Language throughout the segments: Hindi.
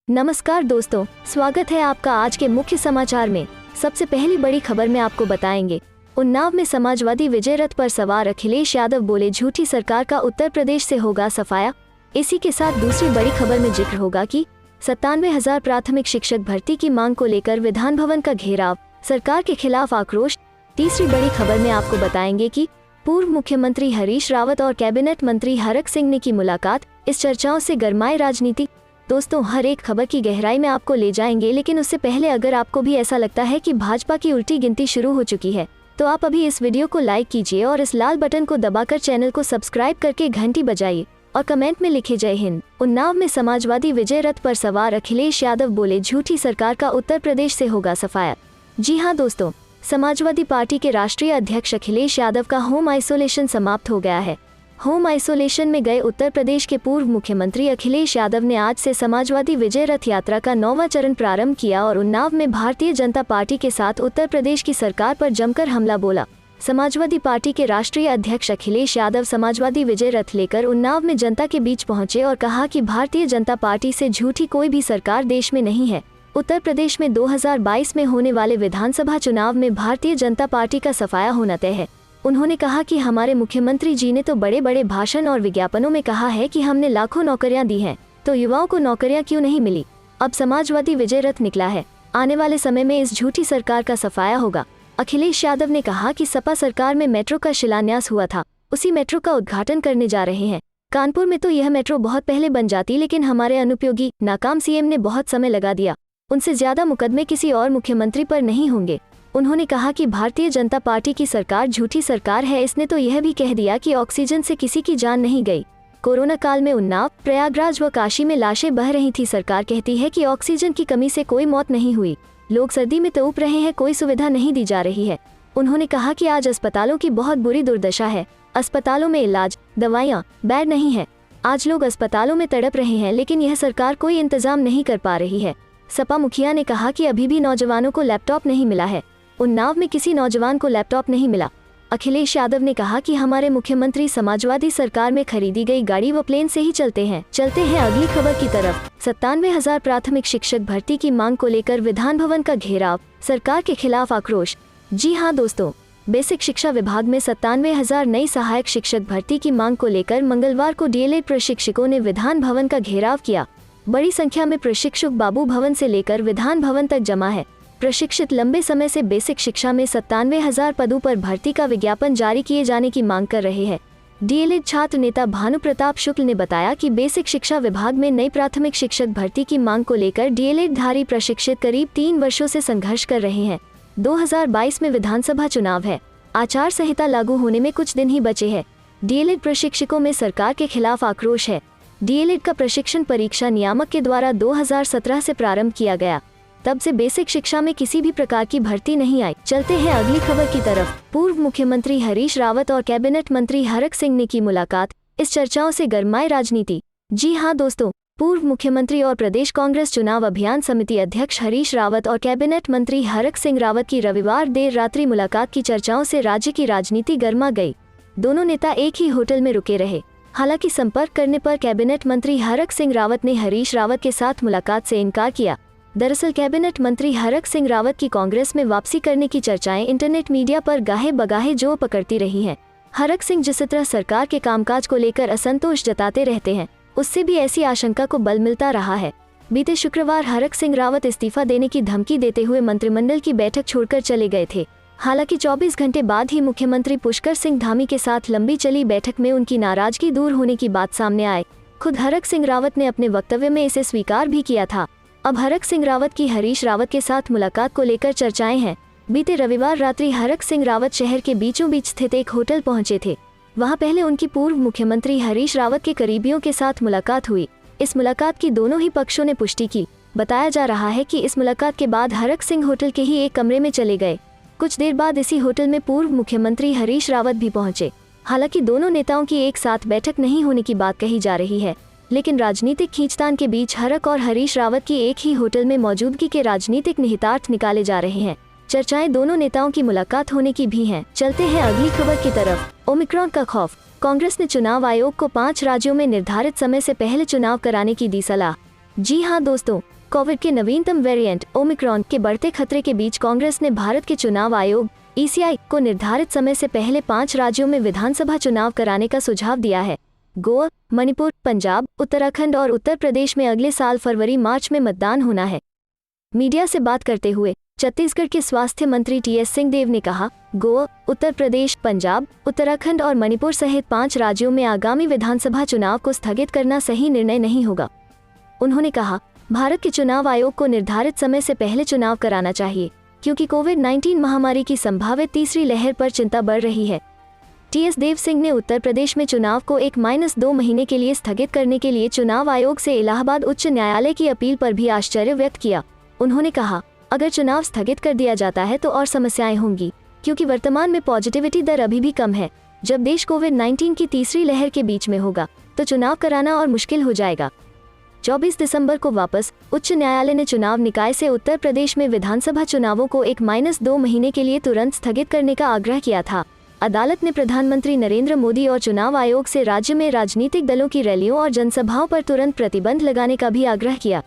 नमस्कार दोस्तों, स्वागत है आपका आज के मुख्य समाचार में। सबसे पहली बड़ी खबर में आपको बताएंगे, उन्नाव में समाजवादी विजय रथ पर सवार अखिलेश यादव बोले झूठी सरकार का उत्तर प्रदेश से होगा सफाया। इसी के साथ दूसरी बड़ी खबर में जिक्र होगा कि 97,000 प्राथमिक शिक्षक भर्ती की मांग को लेकर विधान भवन का घेराव, सरकार के खिलाफ आक्रोश। तीसरी बड़ी खबर में आपको बताएंगे कि पूर्व मुख्यमंत्री हरीश रावत और कैबिनेट मंत्री हरक सिंह ने की मुलाकात, इस चर्चाओं से गरमाए राजनीति। दोस्तों, हर एक खबर की गहराई में आपको ले जाएंगे, लेकिन उससे पहले अगर आपको भी ऐसा लगता है कि भाजपा की उल्टी गिनती शुरू हो चुकी है तो आप अभी इस वीडियो को लाइक कीजिए और इस लाल बटन को दबाकर चैनल को सब्सक्राइब करके घंटी बजाइए और कमेंट में लिखे जय हिंद। उन्नाव में समाजवादी विजय रथ पर सवार अखिलेश यादव बोले झूठी सरकार का उत्तर प्रदेश से होगा सफाया। जी हाँ दोस्तों, समाजवादी पार्टी के राष्ट्रीय अध्यक्ष अखिलेश यादव का होम आइसोलेशन समाप्त हो गया है। होम आइसोलेशन में गए उत्तर प्रदेश के पूर्व मुख्यमंत्री अखिलेश यादव ने आज से समाजवादी विजय रथ यात्रा का 9वां चरण प्रारंभ किया और उन्नाव में भारतीय जनता पार्टी के साथ उत्तर प्रदेश की सरकार पर जमकर हमला बोला। समाजवादी पार्टी के राष्ट्रीय अध्यक्ष अखिलेश यादव समाजवादी विजय रथ लेकर उन्नाव में जनता के बीच पहुंचे और कहा कि भारतीय जनता पार्टी से झूठी कोई भी सरकार देश में नहीं है। उत्तर प्रदेश में 2022 में होने वाले विधानसभा चुनाव में भारतीय जनता पार्टी का सफाया होना तय है। उन्होंने कहा कि हमारे मुख्यमंत्री जी ने तो बड़े बड़े भाषण और विज्ञापनों में कहा है कि हमने लाखों नौकरियां दी हैं, तो युवाओं को नौकरियां क्यों नहीं मिली। अब समाजवादी विजय रथ निकला है, आने वाले समय में इस झूठी सरकार का सफाया होगा। अखिलेश यादव ने कहा कि सपा सरकार में मेट्रो का शिलान्यास हुआ था, उसी मेट्रो का उद्घाटन करने जा रहे हैं। कानपुर में तो यह मेट्रो बहुत पहले बन जाती, लेकिन हमारे अनुपयोगी नाकाम सीएम ने बहुत समय लगा दिया। उनसे ज्यादा मुकदमे किसी और मुख्यमंत्री पर नहीं होंगे। उन्होंने कहा कि भारतीय जनता पार्टी की सरकार झूठी सरकार है। इसने तो यह भी कह दिया कि ऑक्सीजन से किसी की जान नहीं गई। कोरोना काल में उन्नाव, प्रयागराज व काशी में लाशें बह रही थी। सरकार कहती है कि ऑक्सीजन की कमी से कोई मौत नहीं हुई। लोग सर्दी में तड़प रहे हैं, कोई सुविधा नहीं दी जा रही है। उन्होंने कहा कि आज अस्पतालों की बहुत बुरी दुर्दशा है। अस्पतालों में इलाज, दवाइयाँ, बेड नहीं है। आज लोग अस्पतालों में तड़प रहे हैं, लेकिन यह सरकार कोई इंतजाम नहीं कर पा रही है। सपा मुखिया ने कहा कि अभी भी नौजवानों को लैपटॉप नहीं मिला है। उन्नाव में किसी नौजवान को लैपटॉप नहीं मिला। अखिलेश यादव ने कहा कि हमारे मुख्यमंत्री समाजवादी सरकार में खरीदी गई गाड़ी व प्लेन से ही चलते हैं। अगली खबर की तरफ। 97,000 प्राथमिक शिक्षक भर्ती की मांग को लेकर विधान भवन का घेराव, सरकार के खिलाफ आक्रोश। जी हाँ दोस्तों, बेसिक शिक्षा विभाग में 97,000 नई सहायक शिक्षक भर्ती की मांग को लेकर मंगलवार को डीएलएड प्रशिक्षकों ने विधान भवन का घेराव किया। बड़ी संख्या में प्रशिक्षक बाबू भवन से लेकर विधान भवन तक जमा है। प्रशिक्षित लंबे समय से बेसिक शिक्षा में 97,000 पदों पर भर्ती का विज्ञापन जारी किए जाने की मांग कर रहे हैं। डीएलएड छात्र नेता भानु प्रताप शुक्ल ने बताया कि बेसिक शिक्षा विभाग में नई प्राथमिक शिक्षक भर्ती की मांग को लेकर डीएलएड धारी प्रशिक्षित करीब 3 वर्षों से संघर्ष कर रहे हैं। 2022 में विधानसभा चुनाव है, आचार संहिता लागू होने में कुछ दिन ही बचे हैं। डीएलएड प्रशिक्षकों में सरकार के खिलाफ आक्रोश है। डीएलएड का प्रशिक्षण परीक्षा नियामक के द्वारा 2017 से प्रारंभ किया गया, तब से बेसिक शिक्षा में किसी भी प्रकार की भर्ती नहीं आई। चलते हैं अगली खबर की तरफ। पूर्व मुख्यमंत्री हरीश रावत और कैबिनेट मंत्री हरक सिंह ने की मुलाकात, इस चर्चाओं से गरमाए राजनीति। जी हाँ दोस्तों, पूर्व मुख्यमंत्री और प्रदेश कांग्रेस चुनाव अभियान समिति अध्यक्ष हरीश रावत और कैबिनेट मंत्री हरक सिंह रावत की रविवार देर रात्रि मुलाकात की चर्चाओं से राज्य की राजनीति गर्मा गई। दोनों नेता एक ही होटल में रुके रहे। हालांकि संपर्क करने पर कैबिनेट मंत्री हरक सिंह रावत ने हरीश रावत के साथ मुलाकात से इनकार किया। दरअसल कैबिनेट मंत्री हरक सिंह रावत की कांग्रेस में वापसी करने की चर्चाएं इंटरनेट मीडिया पर गाहे बगाहे जोर पकड़ती रही हैं। हरक सिंह जिस तरह सरकार के कामकाज को लेकर असंतोष जताते रहते हैं, उससे भी ऐसी आशंका को बल मिलता रहा है। बीते शुक्रवार हरक सिंह रावत इस्तीफा देने की धमकी देते हुए मंत्रिमंडल की बैठक छोड़कर चले गए थे। हालांकि 24 घंटे बाद ही मुख्यमंत्री पुष्कर सिंह धामी के साथ लंबी चली बैठक में उनकी नाराजगी दूर होने की बात सामने आए। खुद हरक सिंह रावत ने अपने वक्तव्य में इसे स्वीकार भी किया था। अब हरक सिंह रावत की हरीश रावत के साथ मुलाकात को लेकर चर्चाएं हैं। बीते रविवार रात्रि हरक सिंह रावत शहर के बीचों बीच स्थित एक होटल पहुंचे थे। वहां पहले उनकी पूर्व मुख्यमंत्री हरीश रावत के करीबियों के साथ मुलाकात हुई। इस मुलाकात की दोनों ही पक्षों ने पुष्टि की। बताया जा रहा है कि इस मुलाकात के बाद हरक सिंह होटल के ही एक कमरे में चले गए। कुछ देर बाद इसी होटल में पूर्व मुख्यमंत्री हरीश रावत भी पहुंचे। हालांकि दोनों नेताओं की एक साथ बैठक नहीं होने की बात कही जा रही है, लेकिन राजनीतिक खींचतान के बीच हरक और हरीश रावत की एक ही होटल में मौजूदगी के राजनीतिक निहितार्थ निकाले जा रहे हैं। चर्चाएं दोनों नेताओं की मुलाकात होने की भी हैं। चलते हैं अगली खबर की तरफ। ओमिक्रॉन का खौफ, कांग्रेस ने चुनाव आयोग को 5 राज्यों में निर्धारित समय से पहले चुनाव कराने की दी सलाह। जी हां दोस्तों, कोविड के नवीनतम वेरिएंट ओमिक्रॉन के बढ़ते खतरे के बीच कांग्रेस ने भारत के चुनाव आयोग (ECI) को निर्धारित समय से पहले 5 राज्यों में विधानसभा चुनाव कराने का सुझाव दिया है। गोवा, मणिपुर, पंजाब, उत्तराखंड और उत्तर प्रदेश में अगले साल फरवरी-मार्च में मतदान होना है। मीडिया से बात करते हुए छत्तीसगढ़ के स्वास्थ्य मंत्री टीएस सिंहदेव ने कहा, गोवा, उत्तर प्रदेश, पंजाब, उत्तराखंड और मणिपुर सहित 5 राज्यों में आगामी विधानसभा चुनाव को स्थगित करना सही निर्णय नहीं होगा। उन्होंने कहा, भारत के चुनाव आयोग को निर्धारित समय से पहले चुनाव कराना चाहिए, क्योंकि कोविड-19 महामारी की संभावित तीसरी लहर पर चिंता बढ़ रही है। टीएस देव सिंह ने उत्तर प्रदेश में चुनाव को 1-2 महीने के लिए स्थगित करने के लिए चुनाव आयोग से इलाहाबाद उच्च न्यायालय की अपील पर भी आश्चर्य व्यक्त किया। उन्होंने कहा, अगर चुनाव स्थगित कर दिया जाता है तो और समस्याएं होंगी, क्योंकि वर्तमान में पॉजिटिविटी दर अभी भी कम है। जब देश कोविड-19 की तीसरी लहर के बीच में होगा तो चुनाव कराना और मुश्किल हो जाएगा। 24 दिसंबर को वापस उच्च न्यायालय ने चुनाव निकाय से उत्तर प्रदेश में विधानसभा चुनावों को 1-2 महीने के लिए तुरंत स्थगित करने का आग्रह किया था। अदालत ने प्रधानमंत्री नरेंद्र मोदी और चुनाव आयोग से राज्य में राजनीतिक दलों की रैलियों और जनसभाओं पर तुरंत प्रतिबंध लगाने का भी आग्रह किया।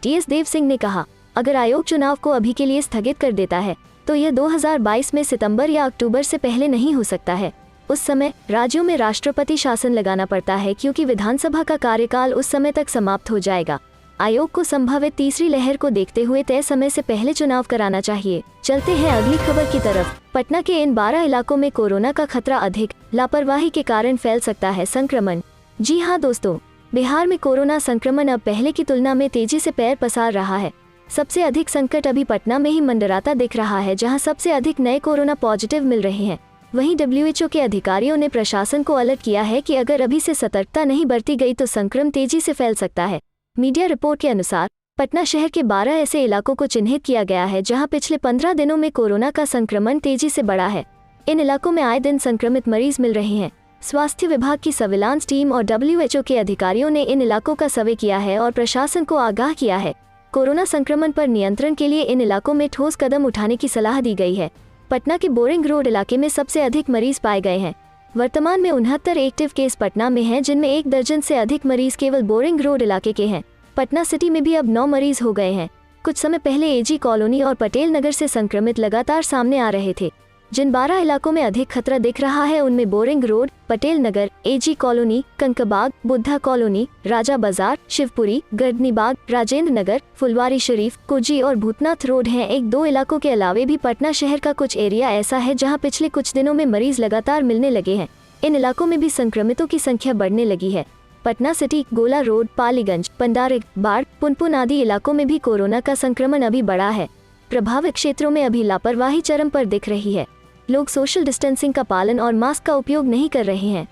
टीएस देव सिंह ने कहा, अगर आयोग चुनाव को अभी के लिए स्थगित कर देता है तो यह 2022 में सितंबर या अक्टूबर से पहले नहीं हो सकता है। उस समय राज्यों में राष्ट्रपति शासन लगाना पड़ता है, क्योंकि विधानसभा का कार्यकाल उस समय तक समाप्त हो जाएगा। आयोग को संभावित तीसरी लहर को देखते हुए तय समय से पहले चुनाव कराना चाहिए। चलते हैं अगली खबर की तरफ। पटना के इन 12 इलाकों में कोरोना का खतरा अधिक, लापरवाही के कारण फैल सकता है संक्रमण। जी हाँ दोस्तों, बिहार में कोरोना संक्रमण अब पहले की तुलना में तेजी से पैर पसार रहा है। सबसे अधिक संकट अभी पटना में ही मंडराता दिख रहा है, जहां सबसे अधिक नए कोरोना पॉजिटिव मिल रहे हैं। वहीं WHO के अधिकारियों ने प्रशासन को अलर्ट किया है कि अगर अभी से सतर्कता नहीं बरती गई तो संक्रमण तेजी से फैल सकता है। मीडिया रिपोर्ट के अनुसार पटना शहर के 12 ऐसे इलाकों को चिन्हित किया गया है जहां पिछले 15 दिनों में कोरोना का संक्रमण तेजी से बढ़ा है। इन इलाकों में आए दिन संक्रमित मरीज मिल रहे हैं। स्वास्थ्य विभाग की सर्विलांस टीम और WHO के अधिकारियों ने इन इलाकों का सर्वे किया है और प्रशासन को आगाह किया है। कोरोना संक्रमण पर नियंत्रण के लिए इन इलाकों में ठोस कदम उठाने की सलाह दी गई है। पटना के बोरिंग रोड इलाके में सबसे अधिक मरीज पाए गए हैं। वर्तमान में 69 एक्टिव केस पटना में हैं, जिनमें 1 दर्जन से अधिक मरीज केवल बोरिंग रोड इलाके के हैं। पटना सिटी में भी अब 9 मरीज हो गए हैं। कुछ समय पहले AG कॉलोनी और पटेल नगर से संक्रमित लगातार सामने आ रहे थे। जिन 12 इलाकों में अधिक खतरा दिख रहा है उनमें boring road, Patel Nagar, AG colony, कंकबाग, Buddha colony, राजा बाजार, शिवपुरी, गर्दनी बाग, राजेंद्र नगर, फुलवारी शरीफ, कुजी और भूतनाथ रोड हैं। 1-2 इलाकों के अलावे भी पटना शहर का कुछ एरिया ऐसा है जहां पिछले कुछ दिनों में मरीज लगातार मिलने लगे हैं। इन इलाकों में भी संक्रमितों की संख्या बढ़ने लगी है। पटना सिटी, गोला रोड, पालीगंज, पंडारिक, बाढ़, पुनपुन आदि इलाकों में भी कोरोना का संक्रमण अभी बढ़ा है। प्रभावित क्षेत्रों में अभी लापरवाही चरम पर दिख रही है। लोग सोशल डिस्टेंसिंग का पालन और मास्क का उपयोग नहीं कर रहे हैं।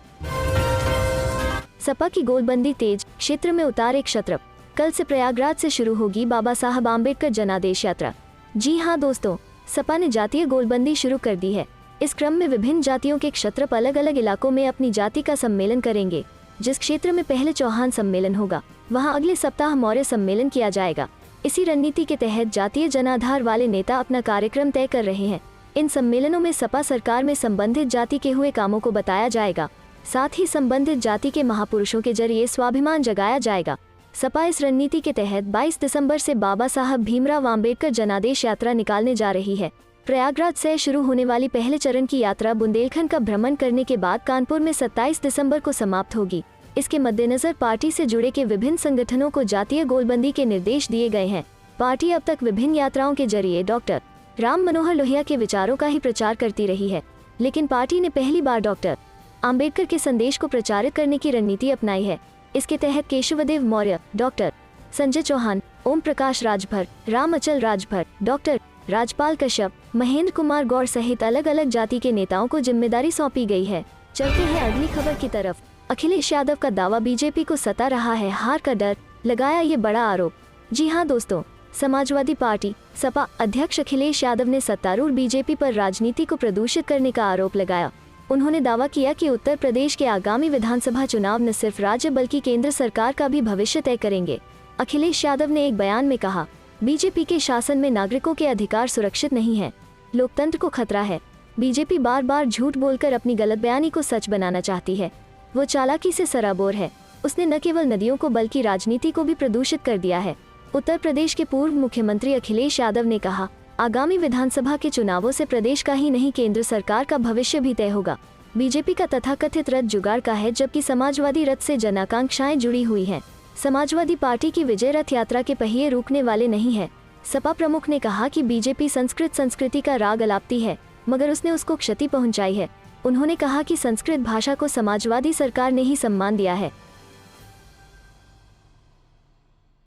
सपा की गोलबंदी तेज, क्षेत्र में उतारे क्षत्रप। कल से प्रयागराज से शुरू होगी बाबा साहब आम्बेडकर जनादेश यात्रा। जी हाँ दोस्तों, सपा ने जातीय गोलबंदी शुरू कर दी है। इस क्रम में विभिन्न जातियों के क्षत्रप अलग अलग इलाकों में अपनी जाति का सम्मेलन करेंगे। जिस क्षेत्र में पहले चौहान सम्मेलन होगा, वहां अगले सप्ताह मौर्य सम्मेलन किया जाएगा। इसी रणनीति के तहत जातीय जनाधार वाले नेता अपना कार्यक्रम तय कर रहे हैं। इन सम्मेलनों में सपा सरकार में संबंधित जाति के हुए कामों को बताया जाएगा। साथ ही संबंधित जाति के महापुरुषों के जरिए स्वाभिमान जगाया जाएगा। सपा इस रणनीति के तहत 22 दिसंबर से बाबा साहब भीमराव आम्बेडकर जनादेश यात्रा निकालने जा रही है। प्रयागराज से शुरू होने वाली पहले चरण की यात्रा बुंदेलखंड का भ्रमण करने के बाद कानपुर में 27 दिसंबर को समाप्त होगी। इसके मद्देनजर पार्टी से जुड़े के विभिन्न संगठनों को जातीय गोलबंदी के निर्देश दिए गए हैं। पार्टी अब तक विभिन्न यात्राओं के जरिए डॉक्टर राम मनोहर लोहिया के विचारों का ही प्रचार करती रही है, लेकिन पार्टी ने पहली बार डॉक्टर आम्बेडकर के संदेश को प्रचारित करने की रणनीति अपनाई है। इसके तहत केशवदेव मौर्य, डॉक्टर संजय चौहान, ओम प्रकाश राजभर, राम अचल राजभर, डॉक्टर राजपाल कश्यप, महेंद्र कुमार गौड़ सहित अलग अलग जाति के नेताओं को जिम्मेदारी सौंपी गई है। चलते हैं अगली खबर की तरफ। अखिलेश यादव का दावा, बीजेपी को सता रहा है हार का डर, लगाया ये बड़ा आरोप। जी हाँ दोस्तों, समाजवादी पार्टी सपा अध्यक्ष अखिलेश यादव ने सत्तारूढ़ बीजेपी पर राजनीति को प्रदूषित करने का आरोप लगाया। उन्होंने दावा किया कि उत्तर प्रदेश के आगामी विधानसभा चुनाव न सिर्फ राज्य बल्कि केंद्र सरकार का भी भविष्य तय करेंगे। अखिलेश यादव ने एक बयान में कहा, बीजेपी के शासन में नागरिकों के अधिकार सुरक्षित नहीं है, लोकतंत्र को खतरा है। बीजेपी बार बार झूठ बोलकर अपनी गलत बयानी को सच बनाना चाहती है। वो चालाकी से सराबोर है। उसने न केवल नदियों को बल्कि राजनीति को भी प्रदूषित कर दिया है। उत्तर प्रदेश के पूर्व मुख्यमंत्री अखिलेश यादव ने कहा, आगामी विधानसभा के चुनावों से प्रदेश का ही नहीं केंद्र सरकार का भविष्य भी तय होगा। बीजेपी का तथाकथित रथ जुगाड़ का है, जबकि समाजवादी रथ से जनाकांक्षाएं जुड़ी हुई हैं। समाजवादी पार्टी की विजय रथ यात्रा के पहिए रुकने वाले नहीं है। सपा प्रमुख ने कहा कि बीजेपी संस्कृत संस्कृति का राग अलापती है, मगर उसने उसको क्षति पहुंचाई है। उन्होंने कहा कि संस्कृत भाषा को समाजवादी सरकार ने ही सम्मान दिया है।